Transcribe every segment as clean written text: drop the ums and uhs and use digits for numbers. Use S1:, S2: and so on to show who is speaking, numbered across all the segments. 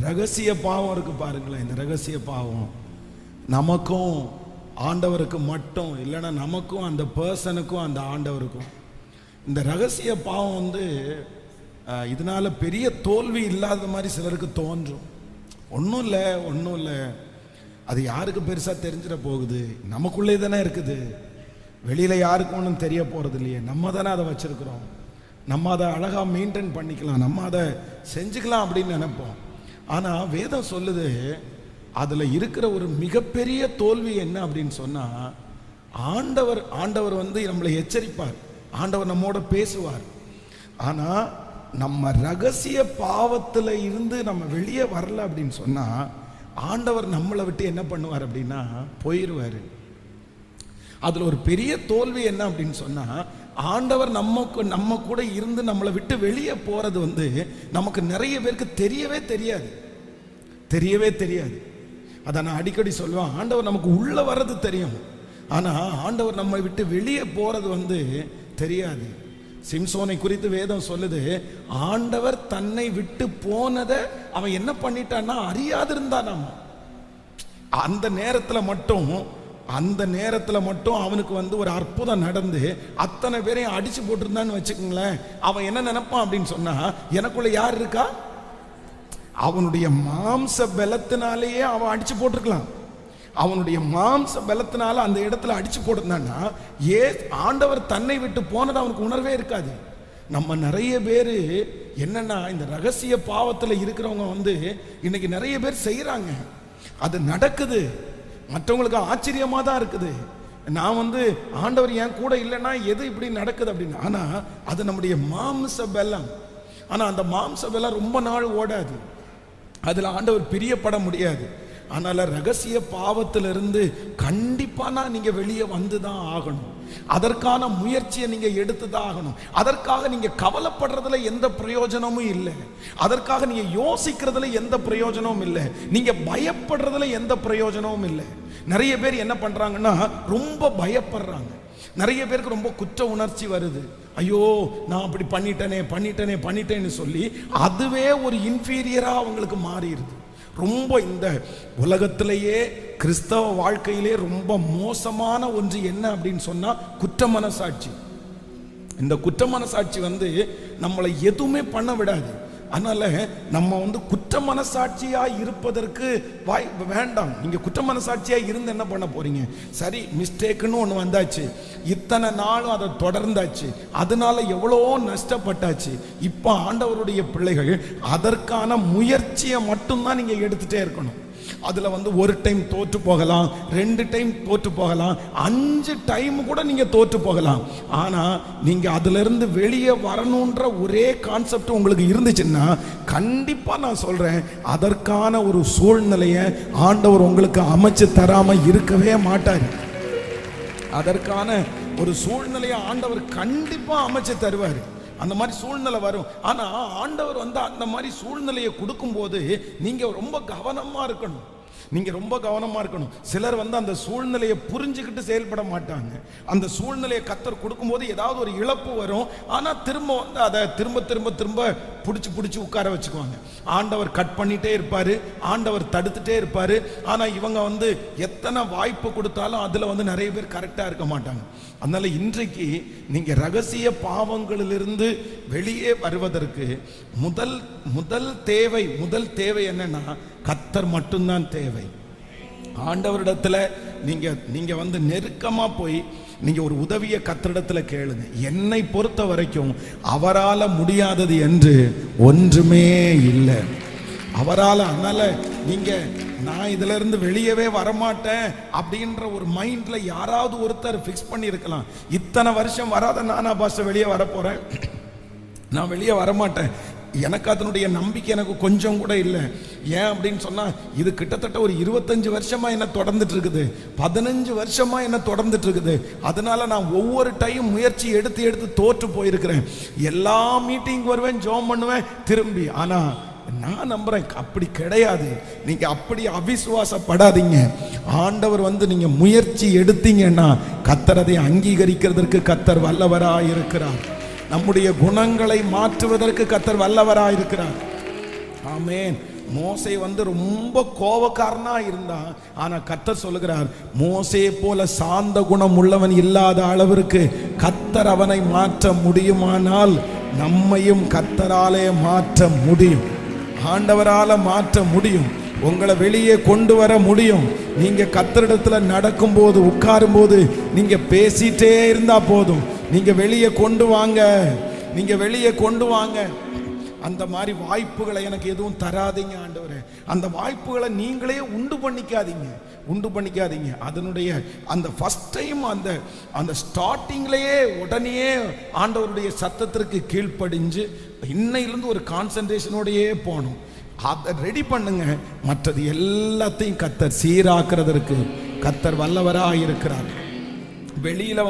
S1: ரகசிய பாவம் இருக்கு பாருங்களேன். இந்த ரகசிய பாவம் நமக்கும் ஆண்டவருக்கு மட்டும் இல்லைன்னா நமக்கும் அந்த பர்சனுக்கும் அந்த ஆண்டவருக்கும். இந்த ரகசிய பாவம் வந்து இதனால பெரிய தோல்வி இல்லாத மாதிரி சிலருக்கு தோன்றும். ஒன்றும் இல்லை, அது யாருக்கு பெருசாக தெரிஞ்சிட போகுது, நமக்குள்ளே தானே இருக்குது, வெளியில் யாருக்கும் ஒன்றும் தெரிய போகிறது இல்லையே, நம்ம தானே அதை வச்சுருக்குறோம், நம்ம அதை அழகாக மெயின்டைன் பண்ணிக்கலாம், நம்ம அதை செஞ்சுக்கலாம் அப்படின்னு நினைப்போம். ஆனால் வேதம் சொல்லுது அதில் இருக்கிற ஒரு மிகப்பெரிய தோல்வி என்ன அப்படின்னு சொன்னால், ஆண்டவர் வந்து நம்மளை எச்சரிப்பார், ஆண்டவர் நம்மோட பேசுவார். ஆனால் நம்ம ரகசிய பாவத்தில் இருந்து நம்ம வெளியே வரல அப்படின்னு சொன்னால் ஆண்டவர் நம்மளை விட்டு என்ன பண்ணுவார் அப்படின்னா போயிடுவார். அதில் ஒரு பெரிய தோல்வி என்ன அப்படின்னு சொன்னால், ஆண்டவர் நம்ம கூட இருந்து நம்மளை விட்டு வெளியே போகிறது வந்து நமக்கு நிறைய பேருக்கு தெரியவே தெரியாது. அதை நான் அடிக்கடி சொல்லுவேன், ஆண்டவர் நமக்கு உள்ளே வர்றது தெரியும், ஆனால் ஆண்டவர் நம்மை விட்டு வெளியே போகிறது வந்து தெரியாது. சிம்சோனை குறித்து வேதம் சொல்லுது, ஆண்டவர் தன்னை விட்டு போனதை அவன் என்ன பண்ணிட்டான்னா அறியாதிருந்தான். நம்ம அந்த நேரத்தில் மட்டும் அவனுக்கு வந்து ஒரு அற்புதம் நடந்து அத்தனை பேரையும் அடிச்சு போட்டிருந்தான்னு வச்சுக்கோங்களேன். அவன் என்ன நினைப்பான் அப்படின்னு சொன்னா, எனக்குள்ள யார் இருக்கா, அவனுடைய மாம்ச பலத்தினாலேயே அவன் அடிச்சு போட்டிருக்கலாம். அவனுடைய மாம்ச பலத்தினால அந்த இடத்துல அடிச்சு போட்டிருந்தான்னா ஆண்டவர் தன்னை விட்டு போனது அவனுக்கு உணர்வே இருக்காது. நம்ம நிறைய பேர் என்னன்னா, இந்த ரகசிய பாவத்தில் இருக்கிறவங்க வந்து இன்னைக்கு நிறைய பேர் செய்யறாங்க, அது நடக்குது, மற்றவங்களுக்கு ஆச்சரியமா தான் இருக்குது. நான் வந்து ஆண்டவர் என் கூட இல்லைன்னா எது இப்படி நடக்குது அப்படின்னு. ஆனா அது நம்முடைய மாம்ச பலம். ஆனா அந்த மாம்ச பலம் ரொம்ப நாள் ஓடாது, அதுல ஆண்டவர் பிரியப்பட முடியாது. அதனால ரகசிய பாவத்திலிருந்து கண்டிப்பா நீங்க வெளியே வந்துதான் ஆகணும். அதற்கான முயற்சியை நீங்க எடுத்துதான் ஆகணும். அதற்காக நீங்க கவலைப்படுறதுல எந்த பிரயோஜனமும் இல்லை, அதற்காக நீங்க யோசிக்கிறதுல எந்த பிரயோஜனமும் இல்லை, நீங்க பயப்படுறதுல எந்த பிரயோஜனமும் இல்லை. நிறைய பேர் என்ன பண்றாங்கன்னா ரொம்ப பயப்படுறாங்க, நிறைய பேருக்கு ரொம்ப குற்ற உணர்ச்சி வருது. ஐயோ நான் அப்படி பண்ணிட்டேனேன்னு சொல்லி அதுவே ஒரு இன்ஃபீரியரா அவங்களுக்கு மாறிடுது. ரொம்ப இந்த உலகத்திலேயே கிறிஸ்தவ வாழ்க்கையிலே ரொம்ப மோசமான ஒன்று என்ன அப்படின்னு சொன்னா குற்ற மனசாட்சி. இந்த குற்ற மனசாட்சி வந்து நம்மளை எதுவுமே பண்ண விடாது. அதனால நம்ம வந்து குற்ற மனசாட்சியா இருப்பதற்கு வேண்டாம். நீங்க குற்ற மனசாட்சியா இருந்து என்ன பண்ண போறீங்க? சரி, மிஸ்டேக்குன்னு ஒண்ணு வந்தாச்சு, இத்தனை நாளும் அதை தொடர்ந்தாச்சு, அதனால எவ்வளோ நஷ்டப்பட்டாச்சு. இப்ப ஆண்டவருடைய பிள்ளைகள் அதற்கான முயற்சியை மட்டும்தான் நீங்க எடுத்துட்டே இருக்கணும். அதுல வந்து ஒரு டைம் தோற்று போகலாம், 2 டைம் தோற்று போகலாம், 5 டைம் கூட நீங்க தோற்று போகலாம். ஆனா நீங்க அதுல இருந்து வெளியே வரணும்ன்ற ஒரே கான்செப்ட் உங்களுக்கு இருந்துச்சுன்னா கண்டிப்பா நான் சொல்றேன், அதற்கான ஒரு சூழ்நிலையை ஆண்டவர் உங்களுக்கு அமைச்சு தராம இருக்கவே மாட்டார். அதற்கான ஒரு சூழ்நிலையை ஆண்டவர் கண்டிப்பா அமைச்சு தருவார். அந்த மாதிரி சூழ்நிலை வரும். ஆனா ஆண்டவர் வந்து அந்த மாதிரி சூழ்நிலையை கொடுக்கும் போது நீங்க ரொம்ப கவனமா இருக்கணும். சிலர் வந்து அந்த சூழ்நிலையை புரிஞ்சுக்கிட்டு செயல்பட மாட்டாங்க. அந்த சூழ்நிலையை கர்த்தர் கொடுக்கும்போது ஏதாவது ஒரு இழப்பு வரும், ஆனா திரும்ப வந்து அதை திரும்ப பிடிச்சி உட்கார வச்சுக்குவாங்க. ஆண்டவர் கட் பண்ணிட்டே இருப்பாரு, ஆண்டவர் தடுத்துட்டே இருப்பாரு. ஆனா இவங்க வந்து எத்தனை வாய்ப்பு கொடுத்தாலும் அதுல வந்து நிறைய பேர் கரெக்டா இருக்க மாட்டாங்க. அதனால இன்றைக்கு நீங்க ரகசிய பாவங்களிலிருந்து வெளியே வருவதற்கு முதல் தேவை என்னன்னா, கர்த்தர் மட்டும்தான் தேவை. ஆண்டவரிடத்துல நீங்க வந்து நெருக்கமா போய் நீங்க ஒரு உதவியை கர்த்தரிடத்துல கேளுங்க. என்னை பொறுத்த வரைக்கும் அவரால முடியாதது என்று ஒன்றுமே இல்லை. அதனால நீங்க நான் இதுல இருந்து வெளியவே வரமாட்டேன் அப்படின்ற ஒரு மைண்ட்ல யாராவது ஒருத்தர் பிக்ஸ் பண்ணி இருக்கலாம். இத்தனை வருஷம் வராத நானா பாஸ்டர் வெளியே வரப்போறேன், நான் வெளியே வரமாட்டேன், எனக்கு அதனுடைய நம்பிக்கை எனக்கு கொஞ்சம் கூட இல்லை. ஏன் அப்படின்னு சொன்னா, இது கிட்டத்தட்ட ஒரு 25 வருஷமா என்ன தொடர்ந்துட்டு இருக்குது, 15 வருஷமா என்ன தொடர்ந்துட்டு இருக்குது. அதனால நான் ஒவ்வொரு டைம் முயற்சி எடுத்து தோற்று போயிருக்கிறேன். எல்லா மீட்டிங் வருவேன், ஜெபம் பண்ணுவேன் திரும்பி. ஆனா நான் நம்புறேன் அப்படி கிடையாது. நீங்க அப்படி அவிசுவாசப்படாதீங்க. ஆண்டவர் வந்து நீங்க முயற்சி எடுத்தீங்கன்னா கர்த்தர் அதை அங்கீகரிக்கிறதற்கு கர்த்தர் வல்லவராய் இருக்கிறார். நம்முடைய குணங்களை மாற்றுவதற்கு கர்த்தர் வல்லவராய் இருக்கிறார். ஆமென். மோசே ரொம்ப கோபக்காரனா இருந்தான். ஆனா கர்த்தர் சொல்லுகிறார், மோசே போல சாந்த குணம் உள்ளவன் இல்லாத அளவிற்கு கர்த்தர் அவனை மாற்ற முடியுமானால் நம்மையும் கர்த்தராலே மாற்ற முடியும். ஆண்டவரால மாற்ற முடியும். உங்களை வெளியே கொண்டு வர முடியும். நீங்க கர்த்தரிடத்துல நடக்கும்போது, உட்காரும் போது நீங்க பேசிட்டே இருந்தா போதும். நீங்க வெளியே கொண்டு வாங்க, நீங்க வெளியே கொண்டு வாங்க. அந்த மாதிரி வாய்ப்புகளை எனக்கு எதுவும் தராதீங்க ஆண்டவரே. அந்த வாய்ப்புகளை நீங்களே உண்டு பண்ணிக்காதீங்க. அதனுடைய அந்த ஃபர்ஸ்ட் டைம் அந்த ஸ்டார்டிங்லேயே உடனே ஆண்டவருடைய சத்தத்திற்கு கீழ்ப்படிஞ்சு இன்னையிலிருந்து ஒரு கான்சன்ட்ரேஷனோடையே போகணும். அதை ரெடி பண்ணுங்க. மற்றது எல்லாத்தையும் கர்த்தர் சீராக்குறதற்கு கர்த்தர் வல்லவராக இருக்கிறார். வெளியில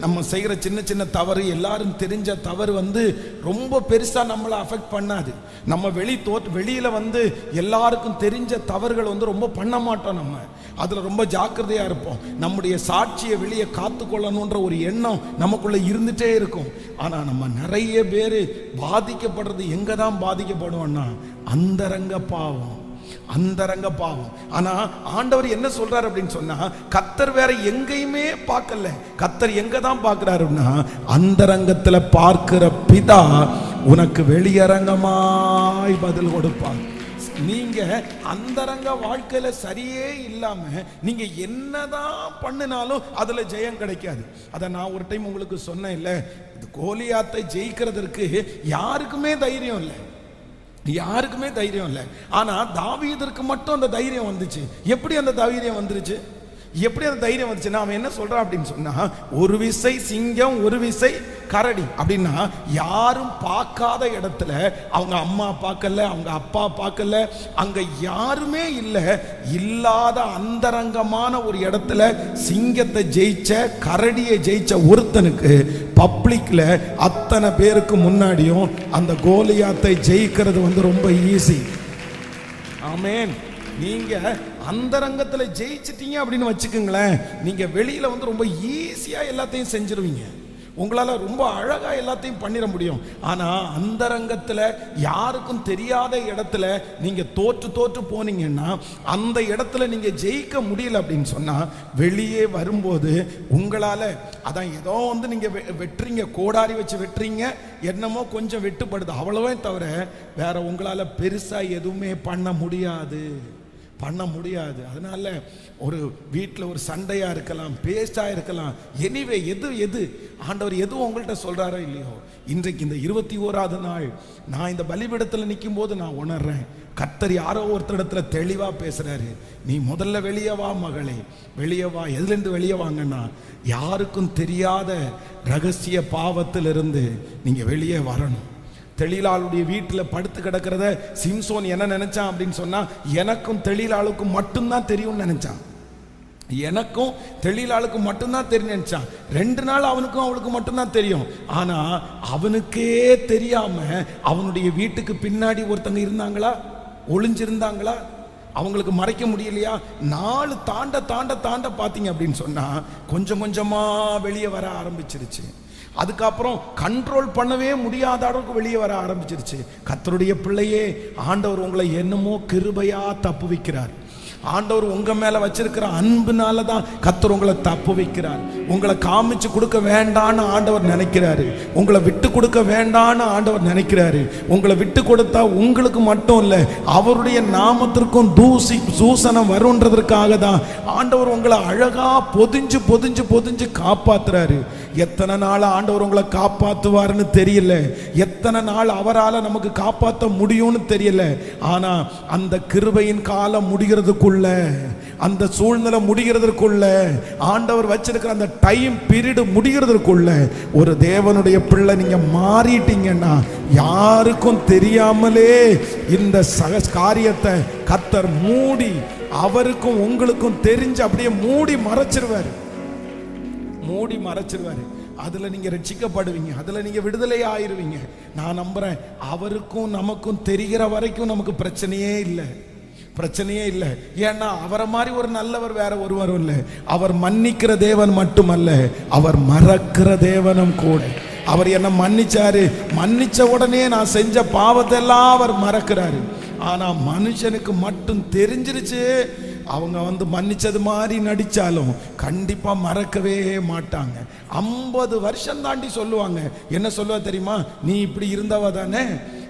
S1: நம்ம செய்கிற சின்ன சின்ன தவறு, எல்லாரும் தெரிஞ்ச தவறு ரொம்ப பெருசா நம்மளை அஃபெக்ட் பண்ணாது. நம்ம வெளியில எல்லாருக்கும் தெரிஞ்ச தவறுகள் ரொம்ப பண்ண மாட்டோம். நம்ம அதுல ரொம்ப ஜாக்கிரதையா இருப்போம். நம்முடைய சாட்சியை வெளியே காத்துக்கொள்ளணுன்ற ஒரு எண்ணம் நமக்குள்ள இருந்துட்டே இருக்கும். ஆனா நம்ம நிறைய பேர் பாதிக்கப்படுறது எங்க தான் பாதிக்கப்படுவோம்னா அந்தரங்க பாவம். ஆனா ஆண்டவர் என்ன சொல்றாரு அப்படின்னு சொன்னா, கர்த்தர் வேற எங்கேயுமே பார்க்கல. கர்த்தர் எங்க தான் பார்க்கிறாருன்னா, அந்தரங்கத்துல பார்க்கிற பிதா உனக்கு வெளியரங்கமாய் பதில் கொடுப்பார். நீங்க அந்தரங்க வாழ்க்கையில சரியே இல்லாம நீங்க என்னதான் பண்ணினாலும் அதுல ஜெயம் கிடைக்காது. அத நான் ஒரு டைம் உங்களுக்கு சொன்னேன் இல்ல, கோலியாத்தை ஜெயிக்கிறதற்கு யாருக்குமே தைரியம் இல்லை. ஆனா தாவீதுக்கு மட்டும் அந்த தைரியம் வந்துச்சு. எப்படி அந்த தைரியம் வந்துச்சுன்னா, அவன் என்ன சொல்றான் அப்படின்னு சொன்னா, ஒரு விசை சிங்கம் ஒரு விசை கரடி அப்படின்னா, யாரும் பார்க்காத இடத்துல, அவங்க அம்மா பார்க்கல, அவங்க அப்பா பார்க்கல, அங்க யாருமே இல்லாத அந்தரங்கமான ஒரு இடத்துல சிங்கத்தை ஜெயிச்ச, கரடியை ஜெயிச்ச ஒருத்தனுக்கு பப்ளிக்ல அத்தனை பேருக்கு முன்னாடியும் அந்த கோலியாத்தை ஜெயிக்கிறது ரொம்ப ஈஸி. ஆமென். நீங்க அந்தரங்கத்துல ஜெயிச்சிட்டீங்க அப்படின்னு வச்சுக்கோங்களேன், நீங்க வெளியில ரொம்ப ஈஸியா எல்லாத்தையும் செஞ்சிருவீங்க. உங்களால ரொம்ப அழகா எல்லாத்தையும் பண்ணிட முடியும். ஆனா அந்தரங்கத்துல யாருக்கும் தெரியாத இடத்துல நீங்க தோற்று போனீங்கன்னா, அந்த இடத்துல நீங்க ஜெயிக்க முடியல அப்படின்னு சொன்னா, வெளியே வரும்போது உங்களால அதான் ஏதோ நீங்க வெட்டுறீங்க, கோடாரி வச்சு வெட்டுறீங்க, என்னமோ கொஞ்சம் வெட்டுப்படுது, அவ்வளவே தவிர வேற உங்களால பெருசா எதுவுமே பண்ண முடியாது. அதனால ஒரு வீட்டில் ஒரு சண்டையா இருக்கலாம், பேஸ்டா இருக்கலாம், எனிவே எது ஆண்டவர் எதுவும் உங்கள்கிட்ட சொல்றாரோ இல்லையோ, இன்றைக்கு இந்த 21வது நாள் நான் இந்த பலிபீடத்தில் நிற்கும் போது நான் உணர்றேன், கர்த்தர் யாரோ ஒருத்தரிடத்துல தெளிவா பேசுறாரு. நீ முதல்ல வெளியே வா மகளே, வெளியே வா. எதுலேருந்து வெளியே வாங்கன்னா, யாருக்கும் தெரியாத ரகசிய பாவத்திலிருந்து நீங்க வெளியே வரணும். தெளிலாளுடைய வீட்டில் படுத்து கிடக்கிறத சிம்சோன் என்ன நினைச்சான் அப்படின்னு சொன்னா, எனக்கும் தெளிலாளுக்கும் மட்டும்தான் தெரியும்னு நினைச்சான். எனக்கும் தெளிலாளுக்கு மட்டும்தான் தெரியும் நினைச்சான். 2 நாள் அவனுக்கும் அவளுக்கு மட்டும்தான் தெரியும். ஆனா அவனுக்கே தெரியாம அவனுடைய வீட்டுக்கு பின்னாடி ஒருத்தங்க இருந்தாங்களா, ஒளிஞ்சிருந்தாங்களா, அவங்களுக்கு மறைக்க முடியலையா? 4 தாண்ட பார்த்தீங்க அப்படின்னு சொன்னா கொஞ்சம் கொஞ்சமா வெளியே வர ஆரம்பிச்சிருச்சு. அதுக்கப்புறம் கண்ட்ரோல் பண்ணவே முடியாத அளவுக்கு வெளியே வர ஆரம்பிச்சிருச்சு. கர்த்தருடைய பிள்ளையே, ஆண்டவர் உங்களை என்னமோ கிருபையா தப்பு வைக்கிறார். ஆண்டவர் உங்க மேல வச்சிருக்கிற அன்புனால தான் கர்த்தர் உங்களை தப்பு வைக்கிறார். உங்களை காமிச்சு கொடுக்க வேண்டான்னு ஆண்டவர் நினைக்கிறாரு. உங்களை விட்டு கொடுக்க வேண்டான்னு ஆண்டவர் நினைக்கிறாரு. உங்களை விட்டு கொடுத்தா உங்களுக்கு மட்டும் இல்லை, அவருடைய நாமத்திற்கும் தூசணம் வருன்றதற்காக தான் ஆண்டவர் உங்களை அழகா பொதிஞ்சு காப்பாத்துறாரு. எத்தனை நாள் ஆண்டவர் உங்களை காப்பாத்துவாருன்னு தெரியல, எத்தனை நாள் அவரால் நமக்கு காப்பாற்ற முடியும்னு தெரியல. ஆனா அந்த கிருபையின் காலம் முடிகிறதுக்குள்ள, அந்த சூழ்நிலை முடிகிறதற்குள்ள, ஆண்டவர் வச்சிருக்கிற அந்த டைம் பீரியட் முடிகிறதற்குள்ள ஒரு தேவனுடைய பிள்ளை நீங்க மாறிட்டீங்கன்னா, யாருக்கும் தெரியாமலே இந்த காரியத்தை கர்த்தர் மூடி, அவருக்கும் உங்களுக்கும் தெரிஞ்சு அப்படியே மூடி மறைச்சிருவாரு. அதுல நீங்க ரட்சிக்கப்படுவீங்க, அதுல நீங்க விடுதலை ஆயிருவீங்க. நான் நம்புறேன், அவருக்கும் நமக்கும் தெரிகிற வரைக்கும் நமக்கு பிரச்சனையே இல்லை. ஏன்னா அவரை மாதிரி ஒரு நல்லவர் வேற ஒருவரும் இல்லை. அவர் மன்னிக்கிற தேவன் மட்டுமல்ல, அவர் மறக்கிற தேவனும் கூட. அவர் என்ன மன்னிச்சாரு, மன்னிச்ச உடனே நான் செஞ்ச பாவத்தை எல்லாம் அவர் மறக்கிறாரு. ஆனா மனுஷனுக்கு மட்டும் தெரிஞ்சிருச்சு. அவங்க மன்னிச்சது மாதிரி நடிச்சாலும் கண்டிப்பா மறக்கவே மாட்டாங்க. 50 வருஷம் தாண்டி சொல்லுவாங்க. என்ன சொல்லுவா தெரியுமா? நீ இப்படி இருந்தவ தானே,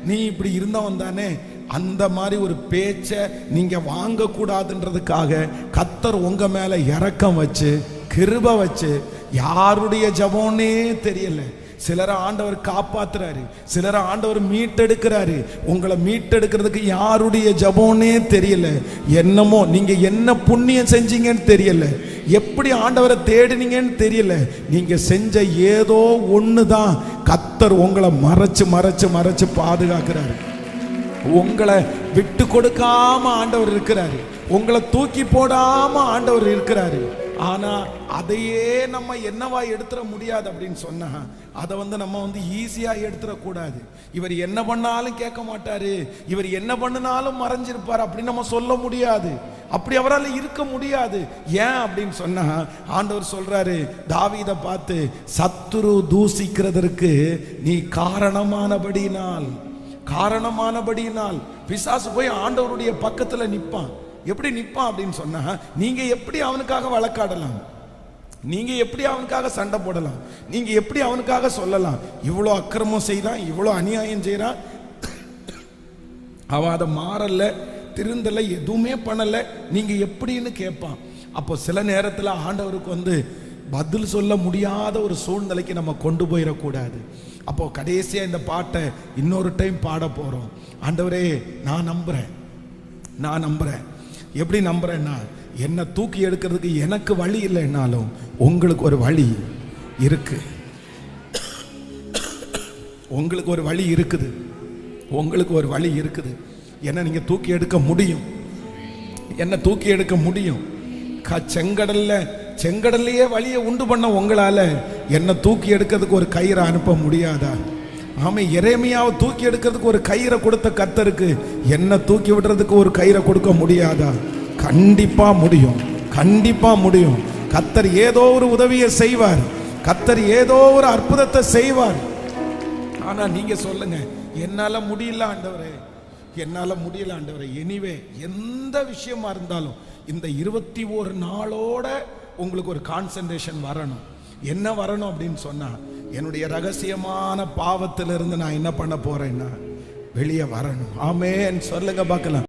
S1: நீ இப்படி இருந்தவன் தானே. அந்த மாதிரி ஒரு பேச்சை நீங்க வாங்க கூடாதுன்றதுக்காக கர்த்தர் உங்க மேல இரக்கம் வச்சு கிருபை வச்சு, யாருடைய ஜெபம்னே தெரியல, சிலரை ஆண்டவர் காப்பாத்துறாரு, சிலரை ஆண்டவர் மீட்டெடுக்கிறாரு. உங்களை மீட்டெடுக்கிறதுக்கு யாருடைய ஜெபம்னே தெரியல. என்னமோ நீங்க என்ன புண்ணியம் செஞ்சீங்கன்னு தெரியல, எப்படி ஆண்டவரை தேடினீங்கன்னு தெரியல. நீங்க செஞ்ச ஏதோ ஒண்ணுதான் கர்த்தர் உங்களை மறைச்சு மறைச்சு மறைச்சு பாதுகாக்கிறாரு. உங்களை விட்டு கொடுக்காம ஆண்டவர் இருக்கிறாரு, உங்களை தூக்கி போடாம ஆண்டவர் இருக்கிறாரு. ஆனா அதையே நம்ம என்னவா எடுத்துட முடியாது அப்படின்னு சொன்னா, அதை நம்ம ஈஸியா எடுத்துட கூடாது. இவர் என்ன பண்ணாலும் கேட்க மாட்டாரு, இவர் என்ன பண்ணினாலும் மறைஞ்சிருப்பார் அப்படின்னு நம்ம சொல்ல முடியாது. அப்படி அவரால் இருக்க முடியாது. ஏன் அப்படின்னு சொன்னா, ஆண்டவர் சொல்றாரு தாவீதை பார்த்து, சத்துரு தூசிக்கிறதற்கு நீ காரணமானபடியினால் பிசாசு போய் ஆண்டவருடைய பக்கத்துல நிப்பான். எப்படி நிப்பான் அப்படின்னு சொன்னா, நீங்க எப்படி அவனுக்காக வழக்காடலாம், நீங்க எப்படி அவனுக்காக சண்டை போடலாம், நீங்க எப்படி அவனுக்காக சொல்லலாம், இவ்வளோ அக்கிரமம் செய்யறான், இவ்வளோ அநியாயம் செய்யறான், அவன் அதை மாறல, திருந்தல, எதுவுமே பண்ணல, நீங்க எப்படின்னு கேட்பான். அப்போ சில நேரத்தில் ஆண்டவருக்கு பதில் சொல்ல முடியாத ஒரு சூழ்நிலைக்கு நம்ம கொண்டு போயிடக்கூடாது. அப்போ கடைசியா இந்த பாட்டை இன்னொரு டைம் பாட போறோம். ஆண்டவரே நான் நம்புறேன். எப்படி நம்புறேன்னா, என்னை தூக்கி எடுக்கிறதுக்கு எனக்கு வழி இல்லைன்னாலும் உங்களுக்கு ஒரு வழி இருக்கு, உங்களுக்கு ஒரு வழி இருக்குது, உங்களுக்கு ஒரு வழி இருக்குது. என்ன நீங்க தூக்கி எடுக்க முடியும், என்ன தூக்கி எடுக்க முடியும். செங்கடல்லையே வழியை உண்டு பண்ண உங்களால என்ன தூக்கி எடுக்கிறதுக்கு ஒரு கயிறை அனுப்ப முடியாதா? ஆமா, எரேமியாவை தூக்கி எடுக்கிறதுக்கு ஒரு கயிறை கொடுத்த கர்த்தருக்கு என்ன தூக்கி விடுறதுக்கு ஒரு கயிறை கொடுக்க முடியாதா? கண்டிப்பா முடியும், கண்டிப்பா முடியும். கர்த்தர் ஏதோ ஒரு உதவியை செய்வார், கர்த்தர் ஏதோ ஒரு அற்புதத்தை செய்வார். ஆனா நீங்க சொல்லுங்க, என்னால முடியல ஆண்டவரே, என்னால முடியல ஆண்டவரே. எனிவே எந்த விஷயமா இருந்தாலும் இந்த 21 நாளோட உங்களுக்கு ஒரு கான்சென்ட்ரேஷன் வரணும். என்ன வரணும் அப்படின்னு சொன்னா, என்னுடைய ரகசியமான பாவத்திலிருந்து நான் என்ன பண்ண போறேன்னா வெளியே வரணும். ஆமென் சொல்லுங்க பார்க்கலாம்.